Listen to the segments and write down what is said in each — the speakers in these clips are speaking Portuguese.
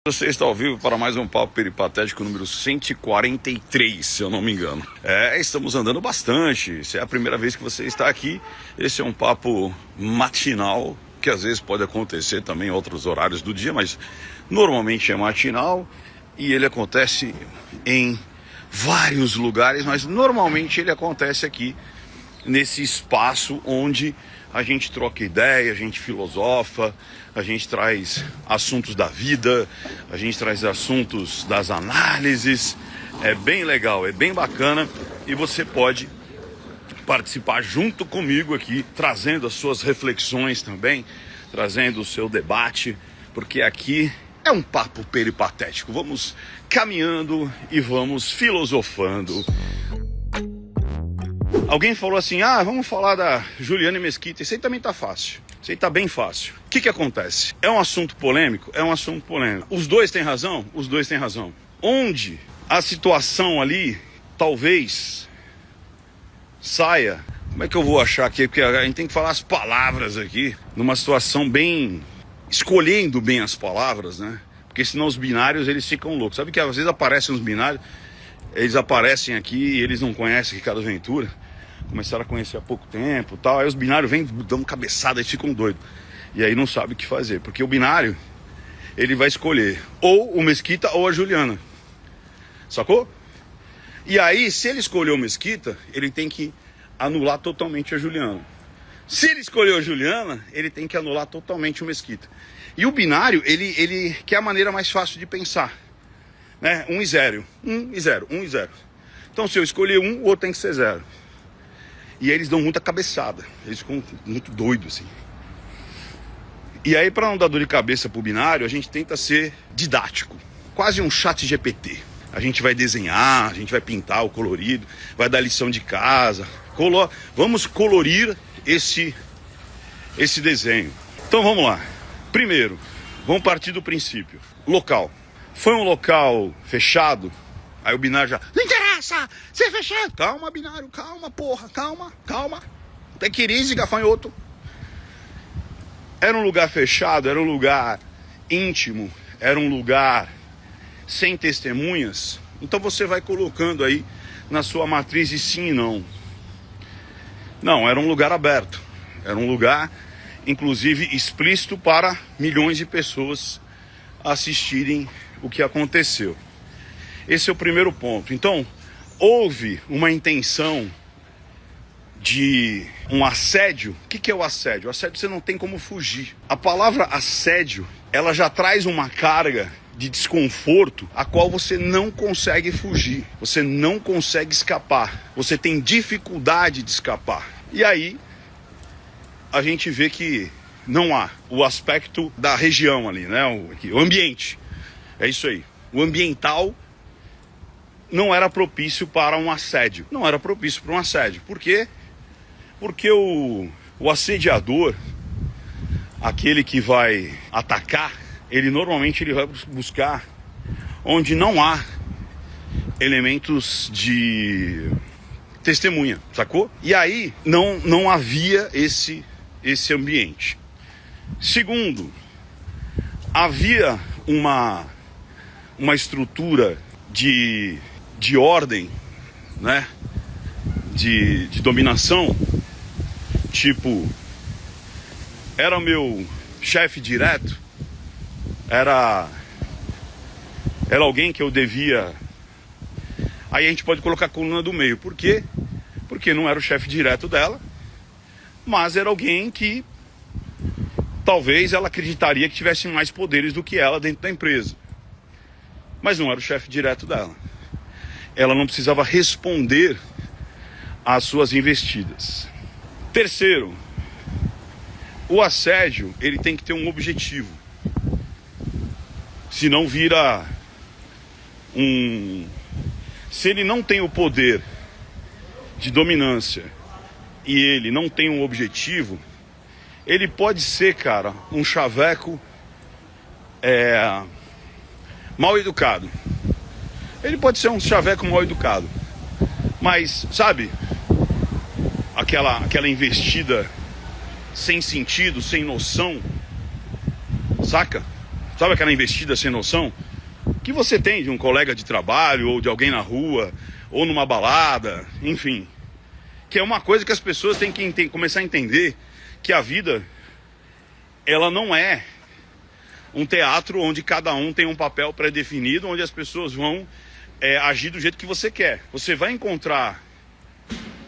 Você está ao vivo para mais um Papo Peripatético número 143, se eu não me engano. Estamos andando bastante. Se é a primeira vez que você está aqui, esse é um papo matinal, que às vezes pode acontecer também em outros horários do dia, mas normalmente é matinal e ele acontece em vários lugares, mas normalmente ele acontece aqui nesse espaço onde a gente troca ideia, a gente filosofa, a gente traz assuntos da vida, a gente traz assuntos das análises. É bem legal, é bem bacana e você pode participar junto comigo aqui, trazendo as suas reflexões também, trazendo o seu debate, porque aqui é um papo peripatético. Vamos caminhando e vamos filosofando. Alguém falou assim, vamos falar da Juliane Mesquita. Isso aí também tá fácil. Isso aí tá bem fácil. O que acontece? É um assunto polêmico? É um assunto polêmico. Os dois têm razão? Os dois têm razão. Onde a situação ali, talvez, saia... Como é que eu vou achar aqui? Porque a gente tem que falar as palavras aqui, numa situação bem... escolhendo bem as palavras, né? Porque senão os binários, eles ficam loucos. Sabe que às vezes aparecem uns binários, eles aparecem aqui e eles não conhecem Ricardo Ventura. Começaram a conhecer há pouco tempo e tal. Aí os binários vêm dando cabeçada e ficam doidos. E aí não sabe o que fazer. Porque o binário, ele vai escolher ou o Mesquita ou a Juliana. Sacou? E aí, se ele escolher o Mesquita, ele tem que anular totalmente a Juliana. Se ele escolher a Juliana, ele tem que anular totalmente o Mesquita. E o binário, ele quer a maneira mais fácil de pensar. Né? 1 e 0. 1 e 0. 1 e 0. Então, se eu escolher um, o outro tem que ser 0. E aí eles dão muita cabeçada. Eles ficam muito doidos, assim. E aí, para não dar dor de cabeça pro binário, a gente tenta ser didático. Quase um chat GPT. A gente vai desenhar, a gente vai pintar o colorido, vai dar lição de casa. Vamos colorir esse desenho. Então, vamos lá. Primeiro, vamos partir do princípio. Local. Foi um local fechado? Aí o binário já... Não interessa! Ser fechado! Calma, binário, calma, porra, calma. Tem crise, gafanhoto. Era um lugar fechado, era um lugar íntimo, era um lugar sem testemunhas. Então você vai colocando aí na sua matriz de sim e não. Não, era um lugar aberto. Era um lugar, inclusive, explícito para milhões de pessoas assistirem o que aconteceu. Esse é o primeiro ponto. Então, houve uma intenção de um assédio. O que é o assédio? O assédio você não tem como fugir. A palavra assédio, ela já traz uma carga de desconforto a qual você não consegue fugir. Você não consegue escapar. Você tem dificuldade de escapar. E aí, a gente vê que não há o aspecto da região ali, né? O ambiente. É isso aí. O ambiental não era propício para um assédio. Não era propício para um assédio. Por quê? Porque o assediador, aquele que vai atacar, ele normalmente vai buscar onde não há elementos de testemunha, sacou? E aí não havia esse ambiente. Segundo, havia uma estrutura de ordem, né? De dominação. Tipo, era o meu chefe direto, era alguém que eu devia. Aí a gente pode colocar a coluna do meio. Por quê? Porque não era o chefe direto dela, mas era alguém que talvez ela acreditaria que tivesse mais poderes do que ela dentro da empresa. Mas não era o chefe direto dela. Ela não precisava responder às suas investidas. Terceiro, o assédio, ele tem que ter um objetivo. Senão vira Se ele não tem o poder de dominância e ele não tem um objetivo, ele pode ser, cara, um chaveco mal educado. Ele pode ser um chaveco mal educado. Mas, sabe, aquela investida sem sentido, sem noção, saca? Sabe aquela investida sem noção que você tem de um colega de trabalho, ou de alguém na rua, ou numa balada, enfim. Que é uma coisa que as pessoas têm que começar a entender, que a vida, ela não é um teatro onde cada um tem um papel pré-definido, onde as pessoas vão agir do jeito que você quer. Você vai encontrar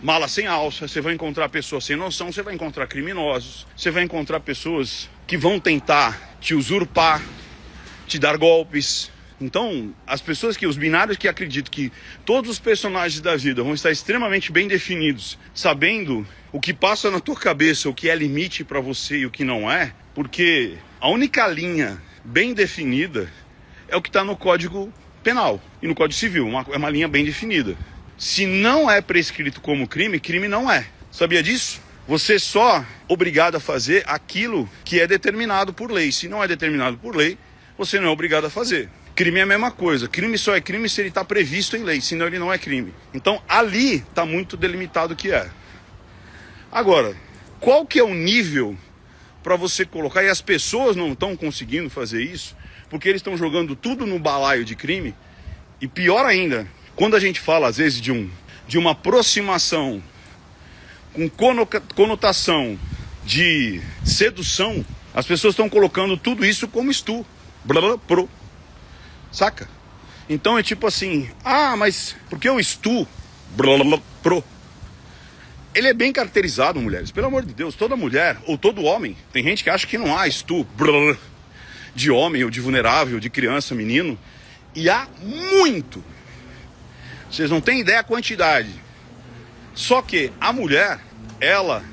mala sem alça, você vai encontrar pessoas sem noção, você vai encontrar criminosos, você vai encontrar pessoas que vão tentar te usurpar, te dar golpes. Então, os binários que acreditam que todos os personagens da vida vão estar extremamente bem definidos, sabendo o que passa na tua cabeça, o que é limite para você e o que não é, porque a única linha bem definida é o que está no Código Penal e no Código Civil, é uma linha bem definida. Se não é prescrito como crime, crime não é. Sabia disso? Você só é obrigado a fazer aquilo que é determinado por lei. Se não é determinado por lei, você não é obrigado a fazer. Crime é a mesma coisa. Crime só é crime se ele está previsto em lei, senão ele não é crime. Então ali está muito delimitado o que é. Agora, qual que é o nível para você colocar? E as pessoas não estão conseguindo fazer isso, porque eles estão jogando tudo no balaio de crime. E pior ainda, quando a gente fala às vezes de uma aproximação com conotação de sedução, as pessoas estão colocando tudo isso como estupro. Pro. Saca? Então é tipo assim, mas porque o estupro, pro, ele é bem caracterizado, mulheres. Pelo amor de Deus, toda mulher, ou todo homem, tem gente que acha que não há estupro de homem, ou de vulnerável, de criança, menino, e há muito. Vocês não têm ideia a quantidade. Só que a mulher, ela,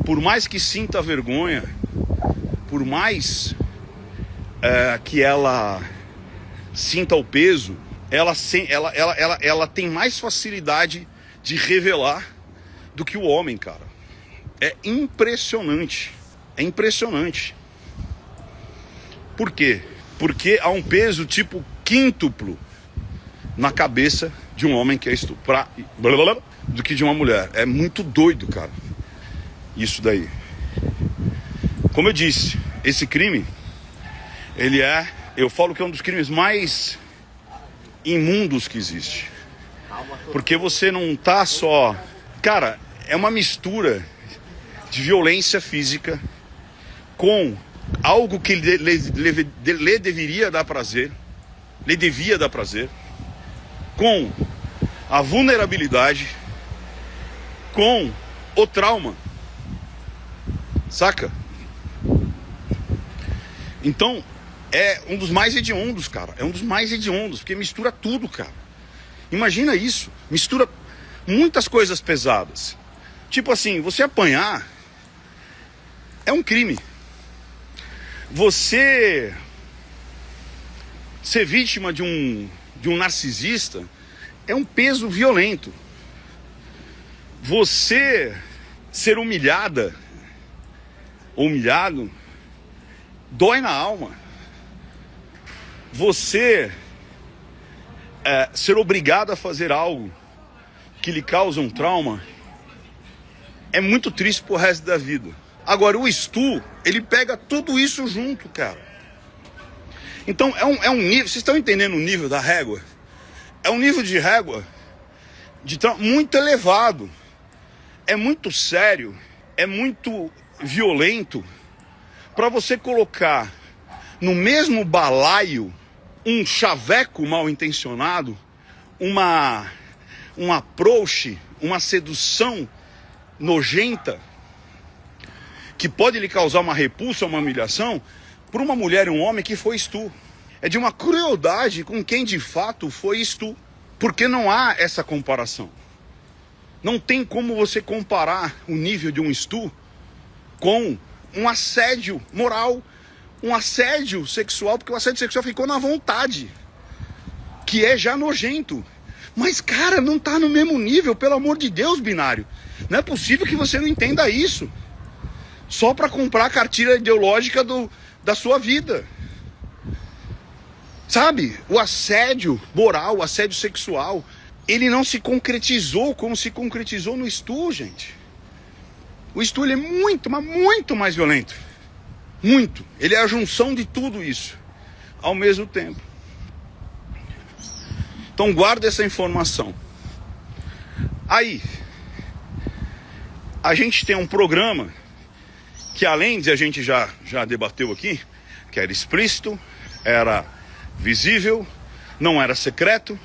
por mais que sinta vergonha, por mais que ela sinta o peso, ela tem mais facilidade de revelar do que o homem, cara. É impressionante. É impressionante. Por quê? Porque há um peso tipo quíntuplo na cabeça de um homem que é estuprar do que de uma mulher. É muito doido, cara. Isso daí. Como eu disse, esse crime, eu falo que é um dos crimes mais imundos que existe. Porque você não tá só... Cara, é uma mistura de violência física com algo que lhe deveria dar prazer, lhe devia dar prazer, com a vulnerabilidade, com o trauma. Saca? Então, é um dos mais hediondos, cara. É um dos mais hediondos, porque mistura tudo, cara. Imagina isso. Mistura muitas coisas pesadas. Tipo assim, você apanhar é um crime. Você ser vítima de um narcisista é um peso violento. Você ser humilhado, dói na alma. Você ser obrigado a fazer algo que lhe causa um trauma é muito triste pro resto da vida. Agora, o estupro, ele pega tudo isso junto, cara. Então, é um nível... Vocês estão entendendo o nível da régua? É um nível de régua muito elevado. É muito sério. É muito violento. Para você colocar no mesmo balaio um chaveco mal intencionado, um approach, uma sedução nojenta, que pode lhe causar uma repulsa, uma humilhação, por uma mulher e um homem que foi estupro. É de uma crueldade com quem de fato foi estupro. Porque não há essa comparação. Não tem como você comparar o nível de um estupro com um assédio moral, um assédio sexual, porque o assédio sexual ficou na vontade, que é já nojento. Mas, cara, não tá no mesmo nível, pelo amor de Deus, binário. Não é possível que você não entenda isso. Só para comprar a cartilha ideológica da sua vida. Sabe? O assédio moral, o assédio sexual, ele não se concretizou como se concretizou no estupro, gente. O estupro ele é muito, mas muito mais violento. Muito. Ele é a junção de tudo isso. ao mesmo tempo. Então guarda essa informação. Aí, a gente tem um programa que, além de a gente já debateu aqui, que era explícito, era visível, não era secreto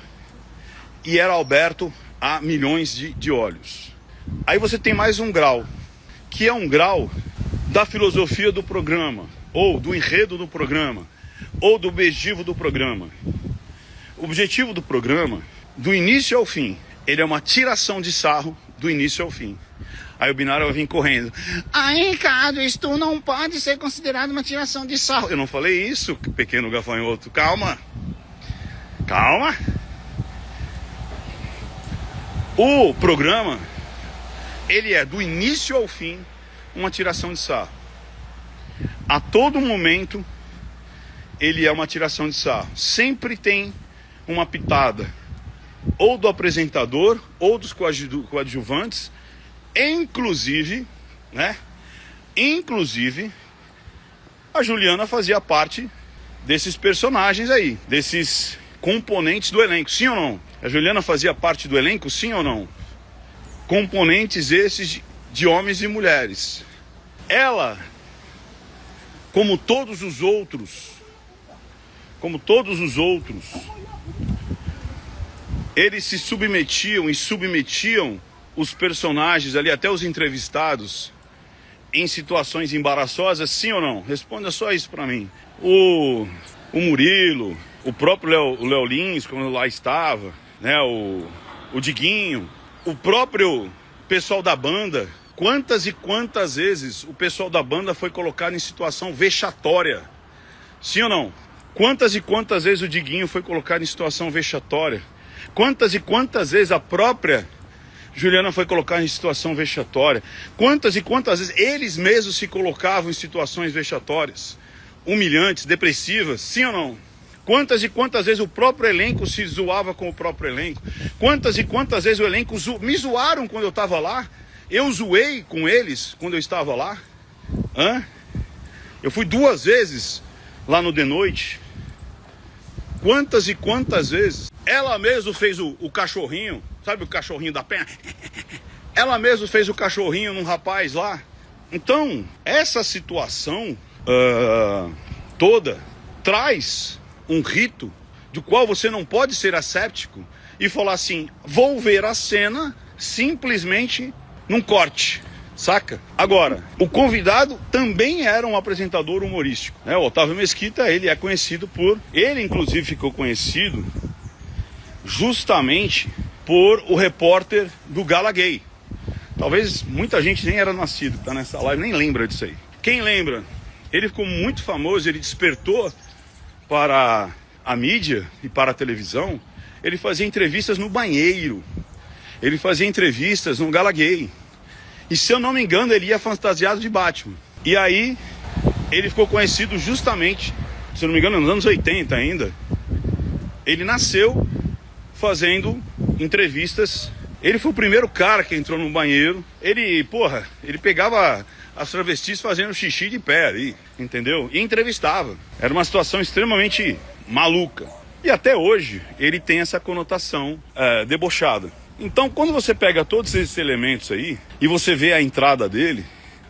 e era aberto a milhões de olhos. Aí você tem mais um grau, que é um grau da filosofia do programa, ou do enredo do programa, ou do objetivo do programa. O objetivo do programa, do início ao fim, ele é uma tiração de sarro do início ao fim. Aí o binário vai vir correndo. Aí, Ricardo, isto não pode ser considerado uma tiração de sarro. Eu não falei isso, pequeno gafanhoto. Calma. Calma. O programa, ele é do início ao fim uma tiração de sarro. A todo momento, ele é uma tiração de sarro. Sempre tem uma pitada, ou do apresentador, ou dos coadjuvantes, inclusive, né? Inclusive, a Juliana fazia parte desses personagens aí, desses componentes do elenco, sim ou não? A Juliana fazia parte do elenco, sim ou não? Componentes esses de homens e mulheres. Ela, como todos os outros, eles se submetiam e submetiam os personagens ali, até os entrevistados, em situações embaraçosas, sim ou não? Responda só isso pra mim. O Murilo, o próprio Léo Lins, quando lá estava, né? O Diguinho, o próprio pessoal da banda. Quantas e quantas vezes o pessoal da banda foi colocado em situação vexatória? Sim ou não? Quantas e quantas vezes o Diguinho foi colocado em situação vexatória? Quantas e quantas vezes a própria Juliana foi colocada em situação vexatória? Quantas e quantas vezes eles mesmos se colocavam em situações vexatórias, humilhantes, depressivas, sim ou não? Quantas e quantas vezes o próprio elenco se zoava com o próprio elenco? Quantas e quantas vezes o elenco me zoaram quando eu estava lá? Eu zoei com eles quando eu estava lá? Eu fui 2 vezes lá no De Noite. Quantas e quantas vezes? Ela mesma fez o cachorrinho, sabe o cachorrinho da perna? Ela mesma fez o cachorrinho num rapaz lá. Então, essa situação toda traz um rito do qual você não pode ser asséptico e falar assim, vou ver a cena simplesmente num corte, saca? Agora, o convidado também era um apresentador humorístico, né? O Otávio Mesquita, ele é conhecido por... Ele, inclusive, ficou conhecido justamente por o repórter do Gala Gay. Talvez muita gente nem era nascido, tá nessa live, nem lembra disso aí. Quem lembra? Ele ficou muito famoso, ele despertou para a mídia e para a televisão. Ele fazia entrevistas no banheiro. Ele fazia entrevistas no Gala Gay. E se eu não me engano, ele ia fantasiado de Batman. E aí, ele ficou conhecido justamente, se eu não me engano, nos anos 80 ainda. Ele nasceu fazendo entrevistas. Ele foi o primeiro cara que entrou no banheiro. Ele pegava as travestis fazendo xixi de pé ali, entendeu? E entrevistava. Era uma situação extremamente maluca. E até hoje, ele tem essa conotação debochada. Então, quando você pega todos esses elementos aí e você vê a entrada dele,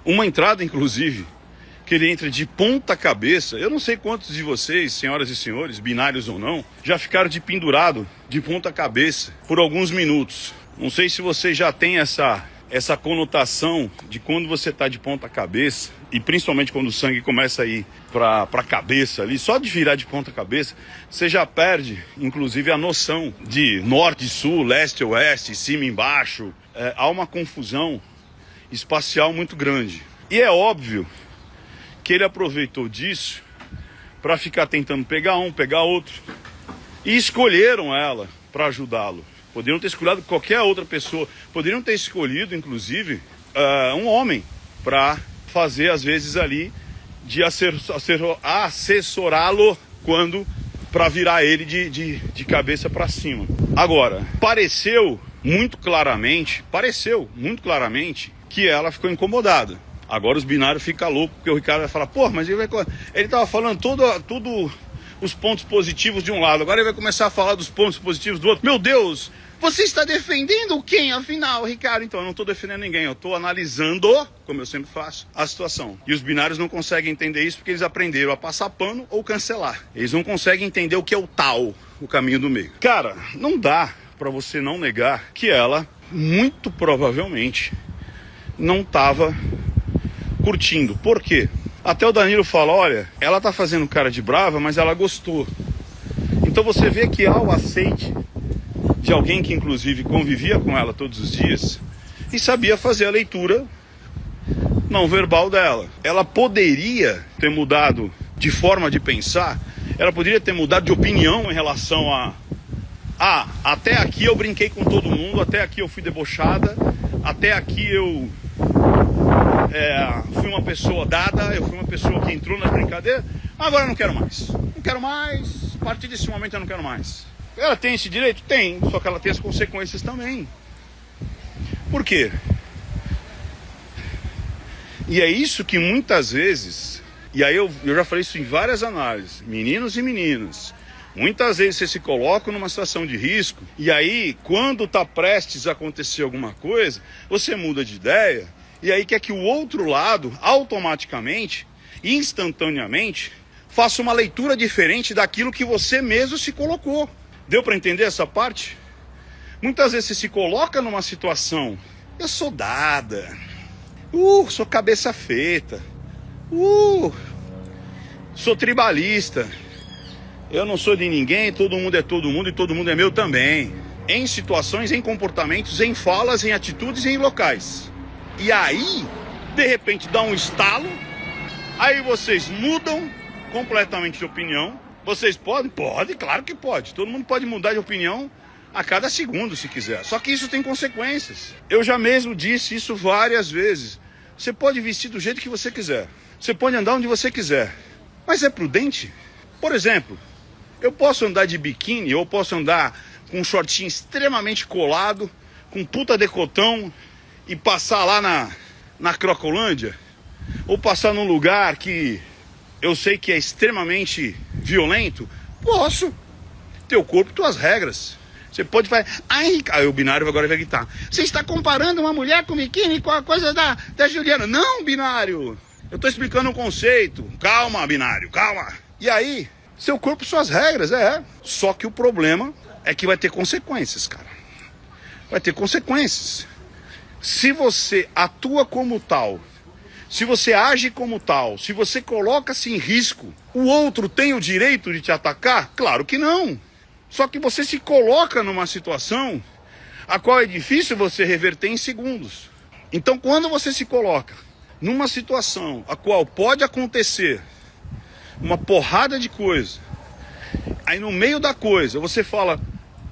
uma entrada, inclusive, que ele entra de ponta cabeça, eu não sei quantos de vocês, senhoras e senhores, binários ou não, já ficaram de pendurado de ponta cabeça por alguns minutos. Não sei se você já tem essa conotação de quando você está de ponta cabeça, e principalmente quando o sangue começa a ir para a cabeça ali, só de virar de ponta cabeça, você já perde, inclusive, a noção de norte, sul, leste, oeste, cima, embaixo. Há uma confusão espacial muito grande. E é óbvio que ele aproveitou disso para ficar tentando pegar um, pegar outro. E escolheram ela para ajudá-lo. Poderiam ter escolhido qualquer outra pessoa. Poderiam ter escolhido, inclusive, um homem para fazer, às vezes, ali, de assessorá-lo para virar ele de cabeça para cima. Agora, pareceu muito claramente que ela ficou incomodada. Agora os binários ficam loucos, porque o Ricardo vai falar, pô, mas ele tava falando tudo os pontos positivos de um lado, agora ele vai começar a falar dos pontos positivos do outro. Meu Deus, você está defendendo quem, afinal, Ricardo? Então, eu não estou defendendo ninguém, eu estou analisando, como eu sempre faço, a situação. E os binários não conseguem entender isso porque eles aprenderam a passar pano ou cancelar. Eles não conseguem entender o que é o tal, o caminho do meio. Cara, não dá para você não negar que ela, muito provavelmente, não estava curtindo. Por quê? Até o Danilo fala, olha, ela tá fazendo cara de brava, mas ela gostou. Então você vê que há o aceite de alguém que inclusive convivia com ela todos os dias e sabia fazer a leitura não verbal dela. Ela poderia ter mudado de forma de pensar, ela poderia ter mudado de opinião em relação a até aqui eu brinquei com todo mundo, até aqui eu fui debochada, até aqui eu fui uma pessoa dada, eu fui uma pessoa que entrou nas brincadeiras, agora eu não quero mais. Não quero mais, a partir desse momento eu não quero mais. Ela tem esse direito? Tem, só que ela tem as consequências também. Por quê? E é isso que muitas vezes, e aí eu já falei isso em várias análises, meninos e meninas, muitas vezes você se coloca numa situação de risco, e aí quando está prestes a acontecer alguma coisa, você muda de ideia, e aí quer que o outro lado, automaticamente, instantaneamente, faça uma leitura diferente daquilo que você mesmo se colocou. Deu para entender essa parte? Muitas vezes você se coloca numa situação, eu sou dada, sou cabeça feita, sou tribalista, eu não sou de ninguém, todo mundo é todo mundo e todo mundo é meu também. Em situações, em comportamentos, em falas, em atitudes e em locais. E aí, de repente dá um estalo, aí vocês mudam completamente de opinião. Vocês podem? Pode, claro que pode. Todo mundo pode mudar de opinião a cada segundo se quiser. Só que isso tem consequências. Eu já mesmo disse isso várias vezes. Você pode vestir do jeito que você quiser. Você pode andar onde você quiser. Mas é prudente? Por exemplo, eu posso andar de biquíni, ou posso andar com um shortinho extremamente colado, com puta decotão, e passar lá na Crocolândia, ou passar num lugar que eu sei que é extremamente violento. Posso. Teu corpo, tuas regras. Você pode falar, aí o binário agora vai gritar, você está comparando uma mulher com biquíni com a coisa da Juliana. Não, binário, eu estou explicando um conceito. Calma, binário, calma. E aí, seu corpo, suas regras, Só que o problema é que vai ter consequências, cara. Vai ter consequências. Se você atua como tal, se você age como tal, se você coloca-se em risco, o outro tem o direito de te atacar? Claro que não. Só que você se coloca numa situação a qual é difícil você reverter em segundos. Então, quando você se coloca numa situação a qual pode acontecer uma porrada de coisa, aí no meio da coisa você fala,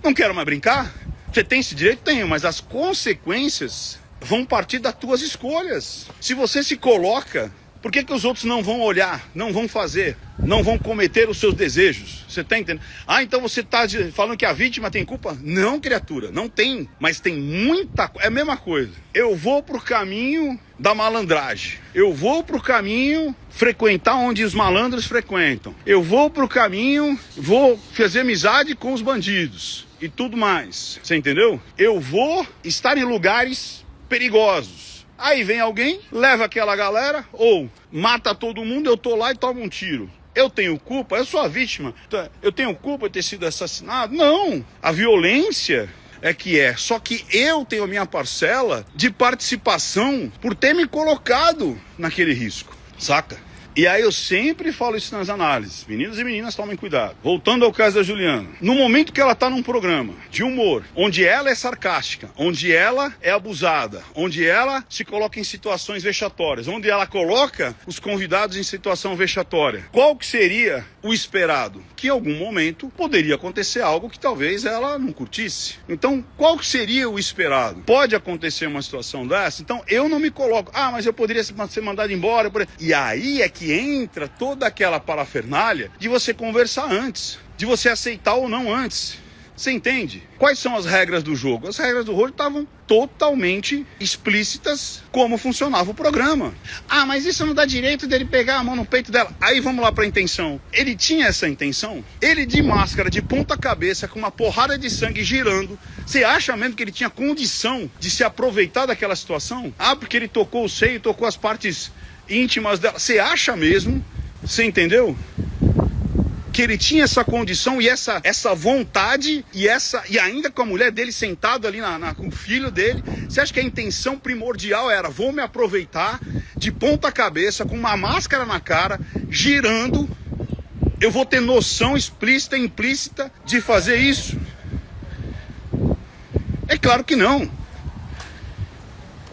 não quero mais brincar? Você tem esse direito? Tenho, mas as consequências vão partir das tuas escolhas. Se você se coloca, por que os outros não vão olhar, não vão fazer, não vão cometer os seus desejos? Você tá entendendo? Então você tá falando que a vítima tem culpa? Não, criatura, não tem. Mas tem muita coisa. É a mesma coisa. Eu vou pro caminho da malandragem. Eu vou pro caminho frequentar onde os malandros frequentam. Eu vou pro caminho, vou fazer amizade com os bandidos e tudo mais. Você entendeu? Eu vou estar em lugares perigosos. Aí vem alguém, leva aquela galera, ou mata todo mundo, eu tô lá e tomo um tiro. Eu tenho culpa? Eu sou a vítima. Eu tenho culpa de ter sido assassinado? Não. A violência é que é. Só que eu tenho a minha parcela de participação por ter me colocado naquele risco. Saca? E aí eu sempre falo isso nas análises. Meninos e meninas, tomem cuidado. Voltando ao caso da Juliana. No momento que ela está num programa de humor, onde ela é sarcástica, onde ela é abusada, onde ela se coloca em situações vexatórias, onde ela coloca os convidados em situação vexatória, qual que seria o esperado? Que em algum momento poderia acontecer algo que talvez ela não curtisse. Então, qual que seria o esperado? Pode acontecer uma situação dessa? Então, eu não me coloco, mas eu poderia ser mandado embora. E aí é que entra toda aquela parafernália de você conversar antes, de você aceitar ou não antes. Você entende? Quais são as regras do jogo? As regras do jogo estavam totalmente explícitas como funcionava o programa. Ah, mas isso não dá direito dele pegar a mão no peito dela. Aí vamos lá para a intenção. Ele tinha essa intenção? Ele de máscara, de ponta cabeça, com uma porrada de sangue girando. Você acha mesmo que ele tinha condição de se aproveitar daquela situação? Ah, porque ele tocou o seio, tocou as partes íntimas dela. Você acha mesmo? Você entendeu? Que ele tinha essa condição e essa vontade e ainda com a mulher dele sentado ali com o filho dele. Você acha que a intenção primordial era: vou me aproveitar de ponta cabeça, com uma máscara na cara, girando, eu vou ter noção explícita e implícita de fazer isso? É claro que não.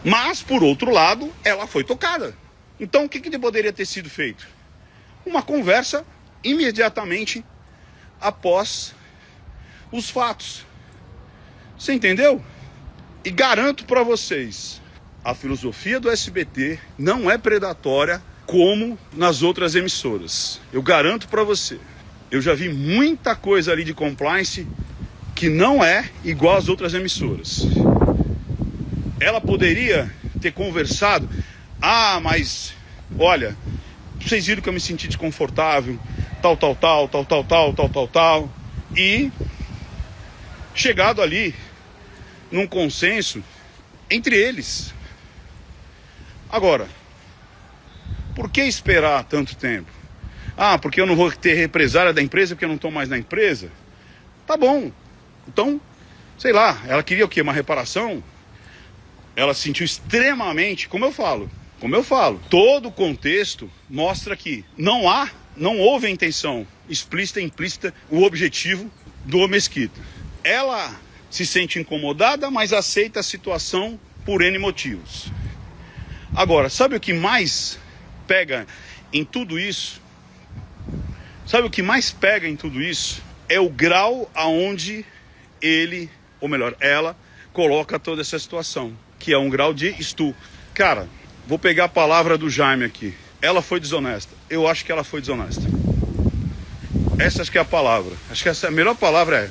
Mas, por outro lado, ela foi tocada. Então o que poderia ter sido feito? Uma conversa imediatamente após os fatos. Você entendeu? E garanto para vocês, a filosofia do SBT não é predatória como nas outras emissoras. Eu garanto para você. Eu já vi muita coisa ali de compliance que não é igual às outras emissoras. Ela poderia ter conversado: ah, mas olha, vocês viram que eu me senti desconfortável, tal, e chegado ali num consenso entre eles. Agora, por que esperar tanto tempo? Ah, porque eu não vou ter represália da empresa porque eu não estou mais na empresa? Tá bom. Então, sei lá, ela queria o quê? Uma reparação? Ela se sentiu extremamente, como eu falo, todo o contexto mostra que não houve a intenção explícita e implícita, o objetivo do Mesquita. Ela se sente incomodada, mas aceita a situação por N motivos. Agora, sabe o que mais pega em tudo isso? É o grau aonde ele, ou melhor, ela, coloca toda essa situação, que é um grau de estupro. Cara, vou pegar a palavra do Jaime aqui. Ela foi desonesta. Eu acho que ela foi desonesta. Essa acho que é a palavra. Acho que essa, a melhor palavra é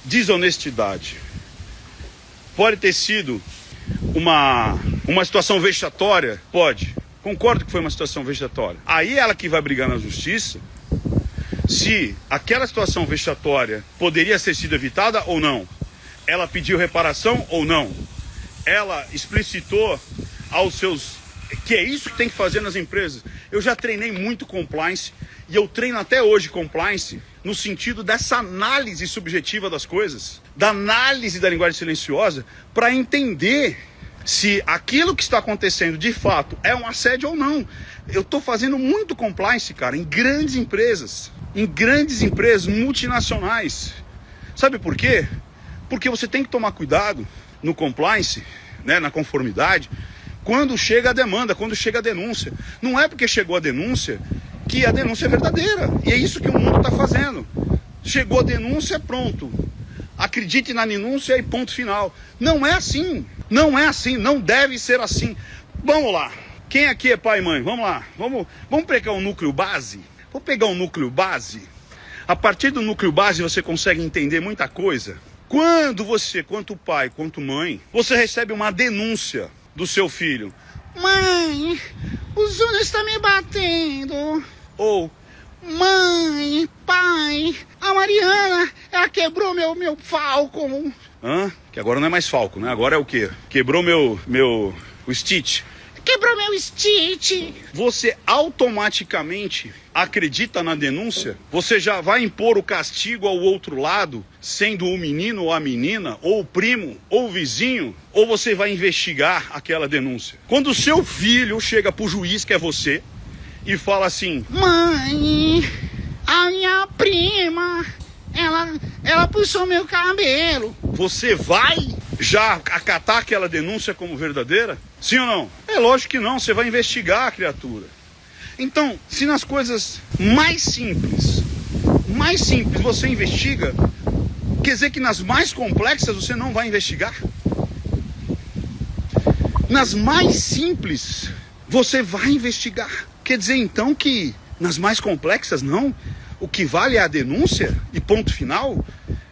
desonestidade. Pode ter sido uma situação vexatória? Pode. Concordo que foi uma situação vexatória. Aí ela que vai brigar na justiça se aquela situação vexatória poderia ter sido evitada ou não. Ela pediu reparação ou não. Ela explicitou aos seus... que é isso que tem que fazer nas empresas. Eu já treinei muito compliance e eu treino até hoje compliance no sentido dessa análise subjetiva das coisas, da análise da linguagem silenciosa, para entender se aquilo que está acontecendo de fato é um assédio ou não. Eu estou fazendo muito compliance, cara, em grandes empresas multinacionais. Sabe por quê? Porque você tem que tomar cuidado no compliance, né, na conformidade, quando chega a demanda, quando chega a denúncia. Não é porque chegou a denúncia que a denúncia é verdadeira. E é isso que o mundo está fazendo. Chegou a denúncia, pronto. Acredite na denúncia e ponto final. Não é assim. Não é assim. Não deve ser assim. Vamos lá. Quem aqui é pai e mãe? Vamos lá. Vamos pegar um núcleo base? Vou pegar um núcleo base. A partir do núcleo base você consegue entender muita coisa. Quando você, quanto pai, quanto mãe, você recebe uma denúncia do seu filho: mãe, o Júnior está me batendo. Ou mãe, pai, a Mariana, ela quebrou meu Falcon. Que agora não é mais Falcon, né? Agora é o quê? Quebrou o Stitch. Quebrou meu Stitch. Você automaticamente acredita na denúncia? Você já vai impor o castigo ao outro lado, sendo o menino ou a menina, ou o primo, ou o vizinho? Ou você vai investigar aquela denúncia? Quando o seu filho chega pro juiz, que é você, e fala assim: mãe, a minha prima, ela puxou meu cabelo. Você vai já acatar aquela denúncia como verdadeira? Sim ou não? É lógico que não, você vai investigar a criatura. Então, se nas coisas mais simples você investiga, quer dizer que nas mais complexas você não vai investigar? Nas mais simples você vai investigar. Quer dizer então que nas mais complexas não? O que vale é a denúncia e ponto final?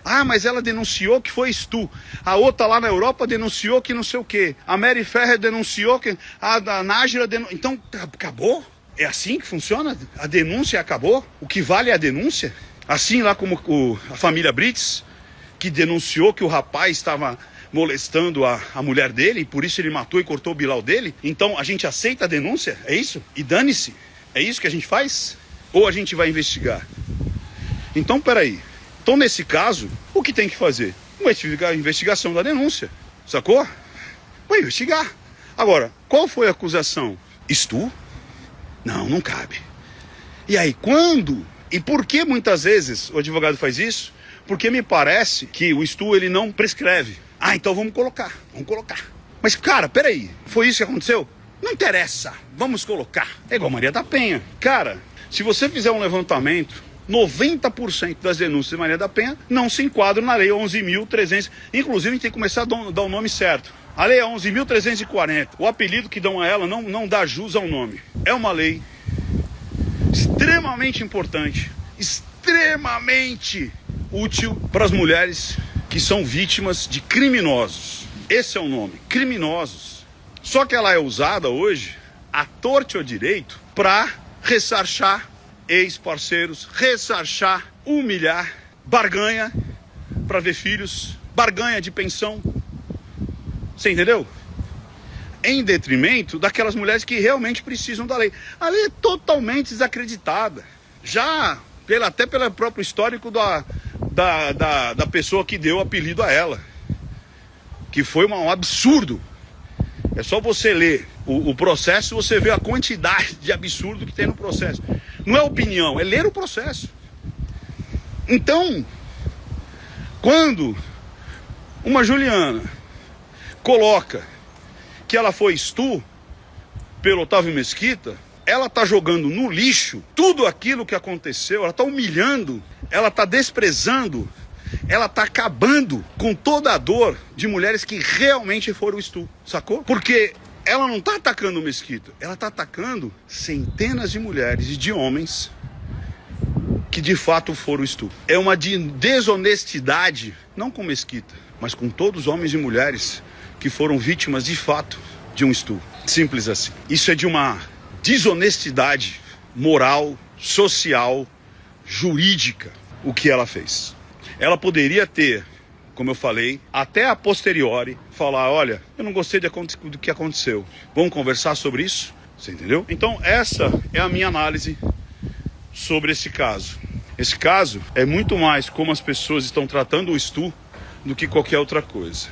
Ah, mas ela denunciou que foi estupro. A outra lá na Europa denunciou que não sei o quê. A Mary Ferrer denunciou que... A Nájila denunciou... Então, acabou? É assim que funciona? A denúncia acabou? O que vale é a denúncia? Assim lá como a família Brits, que denunciou que o rapaz estava molestando a mulher dele, e por isso ele matou e cortou o bilau dele. Então, a gente aceita a denúncia? É isso? E dane-se? É isso que a gente faz? Ou a gente vai investigar? Então, peraí. Então, nesse caso, o que tem que fazer? Uma investigação da denúncia, sacou? Vai investigar. Agora, qual foi a acusação? Estupro? Não, não cabe. E aí, quando? E por que muitas vezes o advogado faz isso? Porque me parece que o estupro ele não prescreve. Ah, então vamos colocar. Mas, cara, peraí. Foi isso que aconteceu? Não interessa. Vamos colocar. É igual Maria da Penha. Cara, se você fizer um levantamento... 90% das denúncias de Maria da Penha não se enquadram na Lei 11.300. Inclusive, a gente tem que começar a dar o nome certo. A Lei é 11.340. O apelido que dão a ela não dá jus ao nome. É uma lei extremamente importante, extremamente útil para as mulheres que são vítimas de criminosos. Esse é o nome, criminosos. Só que ela é usada hoje, à torto e ao direito, para ressarchar ex-parceiros, ressarchar, humilhar, barganha para ver filhos, barganha de pensão. Você entendeu? Em detrimento daquelas mulheres que realmente precisam da lei. A lei é totalmente desacreditada. Já até pelo próprio histórico da pessoa que deu o apelido a ela. Que foi um absurdo. É só você ler o processo e você vê a quantidade de absurdo que tem no processo. Não é opinião, é ler o processo. Então, quando uma Juliana coloca que ela foi estupro pelo Otávio Mesquita, ela está jogando no lixo tudo aquilo que aconteceu, ela está humilhando, ela está desprezando, ela está acabando com toda a dor de mulheres que realmente foram estupro, sacou? Porque ela não está atacando o Mesquita, ela está atacando centenas de mulheres e de homens que de fato foram estupro. É uma desonestidade, não com Mesquita, mas com todos os homens e mulheres que foram vítimas de fato de um estupro. Simples assim. Isso é de uma desonestidade moral, social, jurídica, o que ela fez. Ela poderia ter, como eu falei, até a posteriori, falar, olha, eu não gostei do que aconteceu. Vamos conversar sobre isso? Você entendeu? Então essa é a minha análise sobre esse caso. Esse caso é muito mais como as pessoas estão tratando o estupro do que qualquer outra coisa.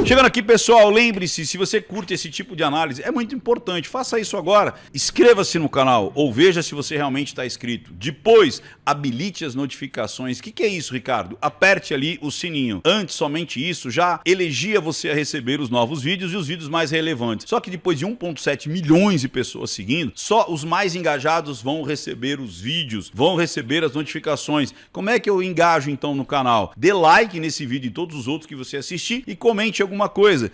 Chegando aqui, pessoal, lembre-se, se você curte esse tipo de análise, é muito importante, faça isso agora. Inscreva-se no canal ou veja se você realmente está inscrito. Depois, habilite as notificações. O que é isso, Ricardo? Aperte ali o sininho. Antes, somente isso, já elegia você a receber os novos vídeos e os vídeos mais relevantes. Só que depois de 1,7 milhões de pessoas seguindo, só os mais engajados vão receber os vídeos, vão receber as notificações. Como é que eu engajo, então, no canal? Dê like nesse vídeo e todos os outros que você assistir e comente alguma coisa.